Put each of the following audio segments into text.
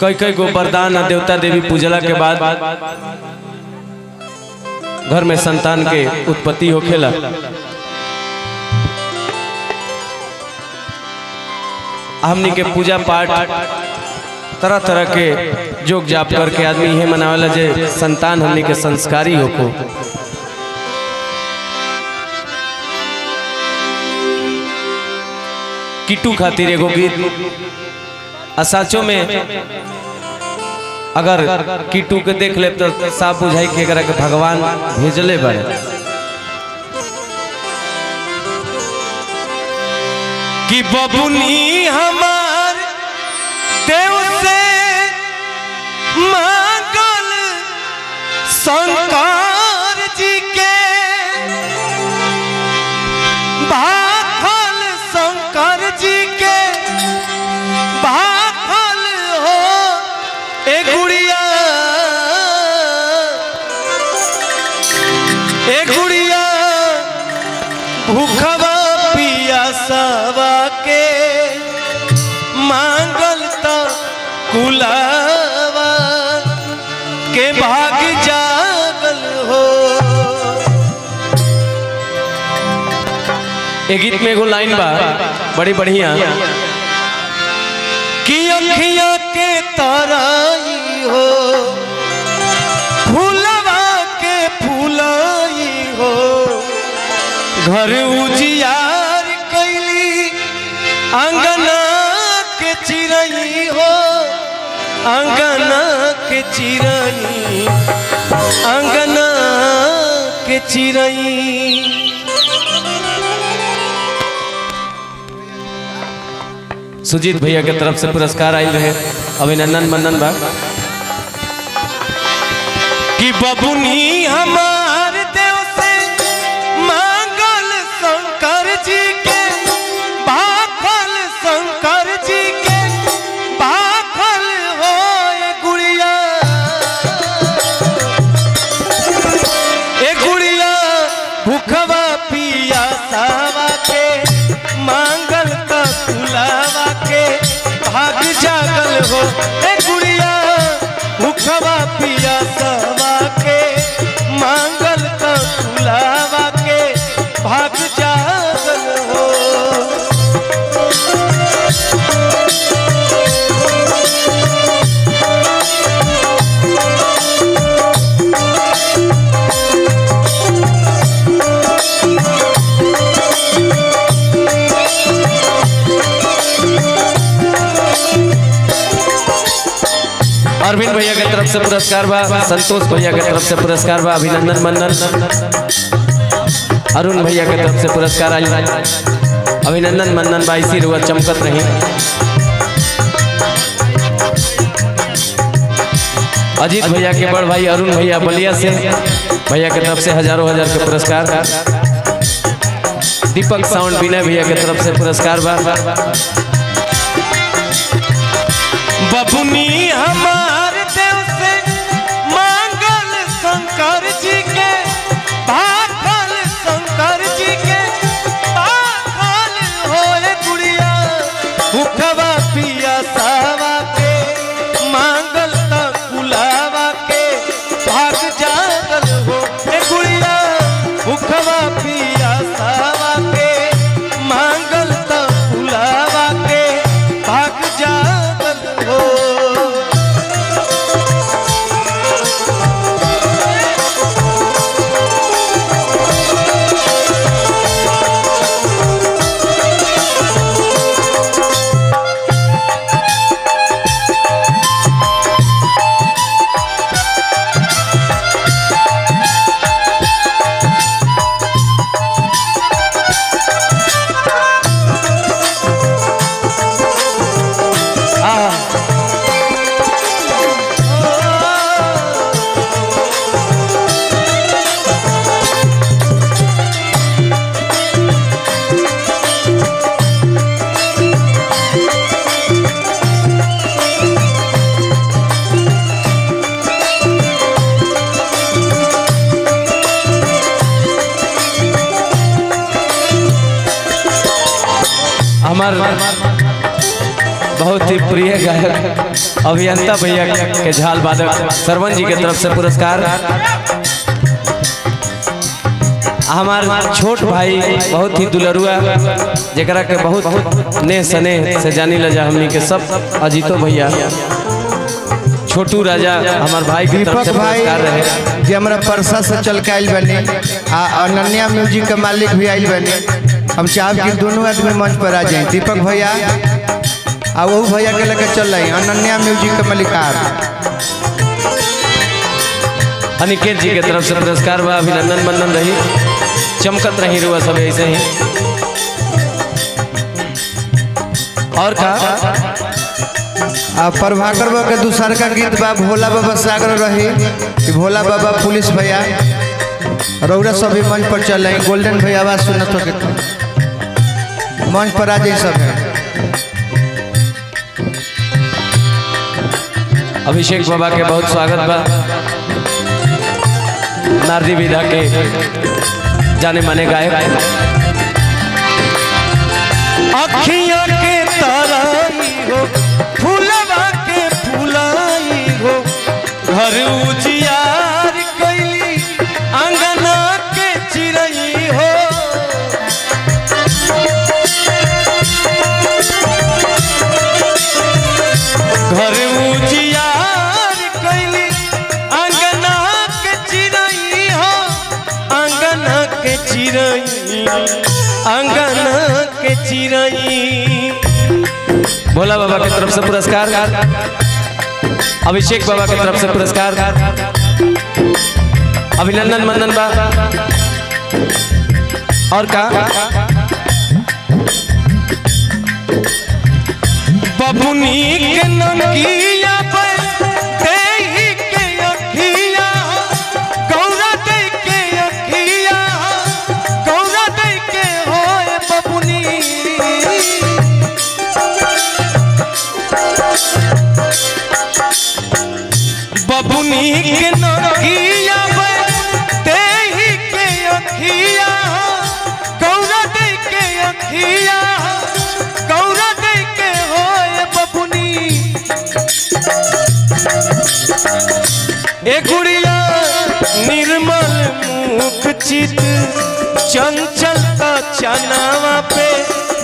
कई कई गो वरदान देवता देवी पूजला के बाद घर में संतान के उत्पत्ति होखेला। हमनी के पूजा पाठ तरह तरह के जोग जाप करके आदमी यह मनावेला जे संतान हमनी के संस्कारी होको। किट्टू खातिर एगो गीत असाचो में अगर किट्टू के देख ले तो साफ बुझाई के एकरा के भगवान भेजले बड़े। कि बबुनी हमार देव से मांगल शंकर जी के भाखल शंकर जी के भाखल हो ए गुड़िया भूखवा पियासवा के मांगल तो कुलावा के भाग जागल हो। ए गीत में एगो लाइन बा बड़ी बढ़िया कि अखियां के तराई हो फूलवा के फूलाई हो घर उजियार कैली अंगना के चिरई हो अंगना के चिरई अंगना के चिरई। सुजीत भैया के तरफ से पुरस्कार आयल रहे, अभिनंदन मनन बा। कि बबुनी हमार देव से मांगल शंकर जी के भाखल शंकर जी के भाखल हो ए गुड़िया भूखवा पिया सावा के मांगल तो कुलावा के भाग जागल हो ए गुड़िया भूखवा पिया सावा के मांगल तो कुलावा के भाग जागल हो। अरविंद भैया के तरफ से पुरस्कार बा, संतोष भैया के तरफ से पुरस्कार बा, अभिनंदन मनन। अरुण भैया के तरफ से पुरस्कार आयल, अभिनंदन मनन भाई सी रुआ चमकत रही। अजीत भैया के बड़ भाई अरुण भैया बलिया से भैया के तरफ से हजारों हजार के पुरस्कार। दीपक साउंड विनय भैया के तरफ से पुरस्कार बा। बबुनी हमार देव से मांगल शंकर जी के भाखल शंकर जी के भाखल हो ए गुड़िया भूखवा पिया सावा के मांगल तो कुलावा के भाग जागल हो ए गुड़िया भूखवा पिया सावा के मांगल तो कुलावा के भाग जागल हो। हमार बहुत ही प्रिय गायक अभियंता भैया के झाल वादक सरवन जी के तरफ से पुरस्कार। हमार छोट भाई बहुत ही दुलरुआ जरा के बहुत ने सने से जानी लजा हमनी के सब अजीतो भैया छोटू राजा हमार भाई की तरफ से पुरस्कार रहे जे हमरा परसा से चल के आइल बनी आ अनन्या म्यूजिक के मालिक भी आइल बनी। हम चाहब कि दोनों आदमी मंच पर आ जाए, दीपक भैया आ वो भैया के लेकर चल रही अनन्या म्यूजिक के मालिकार अनिकेत जी के तरफ से पुरस्कार बा। अभिनंदन बंदन रही, चमकत रही रुआ सब ऐसे ही। और का प्रभाकर बाबा के दूसर का गीत बा भोला बाबा सागर रही कि भोला बाबा पुलिस भैया रौरा सभी मंच पर चल रहे। गोल्डन भैया आवाज सुनत हो के मंच पर आ जाए सब है। अभिषेक बाबा के बहुत स्वागत बा। नारदी विधा के जाने माने गायक अखियों के ताराई हो फूलवा के फूलाई हो घर उजियार कैली अंगना के चिड़ई हो घर उजियार कैली अंगना के चिड़ई हो अंगना के चिड़ई अंगना के चिड़ई। भोला बाबा की तरफ से पुरस्कार, अभिषेक बाबा की तरफ से पुरस्कार, अभिनंदन मंदन बा। और का बबुनी के नंगिया पर देही के अखिया गौरा दे के अखिया गौरा दे के होए बबुनी बबुनी के नंगिया पर देही के अखिया गौरा दे के अखिया गौरा दे के होए बबुनी। ए गुड़िया निर्मल मुख चित चंचल का चनावा पे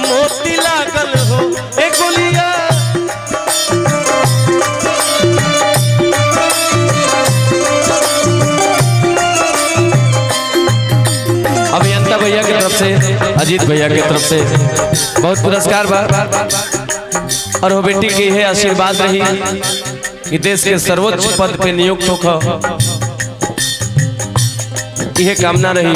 मोती लागल हो। ए गुड़िया अभियंता भैया की तरफ से अजीत भैया की तरफ से बहुत पुरस्कार बा। और वो बेटी की है आशीर्वाद रही कि देश के सर्वोच्च पद पे नियुक्त होकर यह कामना रही।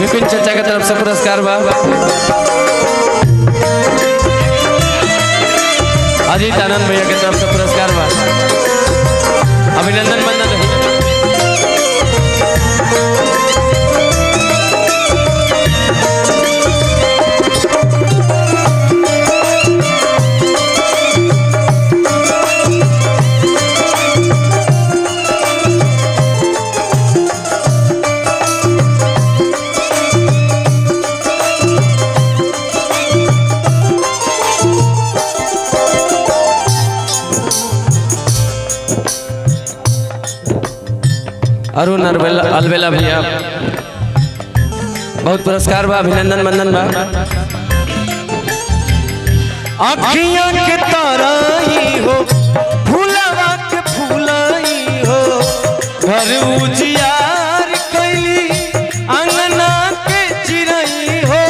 विपिन चचा की तरफ से पुरस्कार बा। अजीत आनंद भैया की तरफ से पुरस्कार बा। अभिनंदन बंदन रही। अरुण अलबेला भैया बहुत पुरस्कार बा। अभिनंदन मंदन बा। अखियां के ताराई हो फूलवा के फूलाई हो घर उजियार कैली अंगना के चिड़ई हो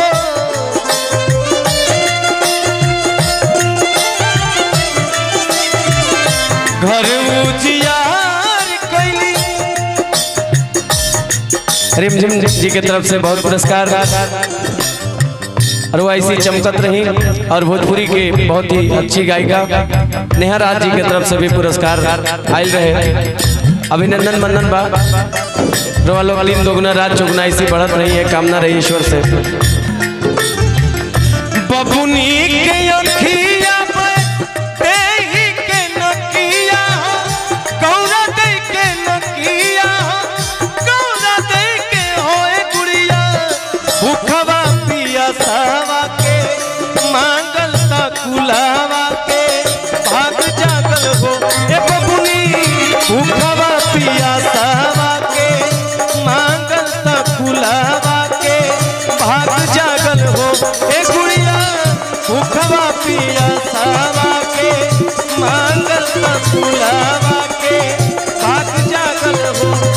घर उजियार कैली रिमझिम जी की तरफ से बहुत पुरस्कार और वो ऐसी चमकत रही। और भोजपुरी की बहुत ही अच्छी गायिका नेहा राज जी की तरफ से भी पुरस्कार आयल रहे। अभिनंदन बंदन बा रोआ लोग 3 दोगुना रात चौगुना ऐसी बढ़त रही है, कामना रही ईश्वर से। बबुनी के अखिया पे देहि के नकिया गौरा दे के नकिया गौरा दे के होए गुड़िया भूखवा पिया सावा के मांगल ता कुलावा के भाग जागल हो ए बबुनी भूखवा पिया सावा के मांगल ता कुलावा के भाग जागल हो ए गुड़िया भूखवा पिया सावा के मांगल ता कुलावा के भाग जागल हो।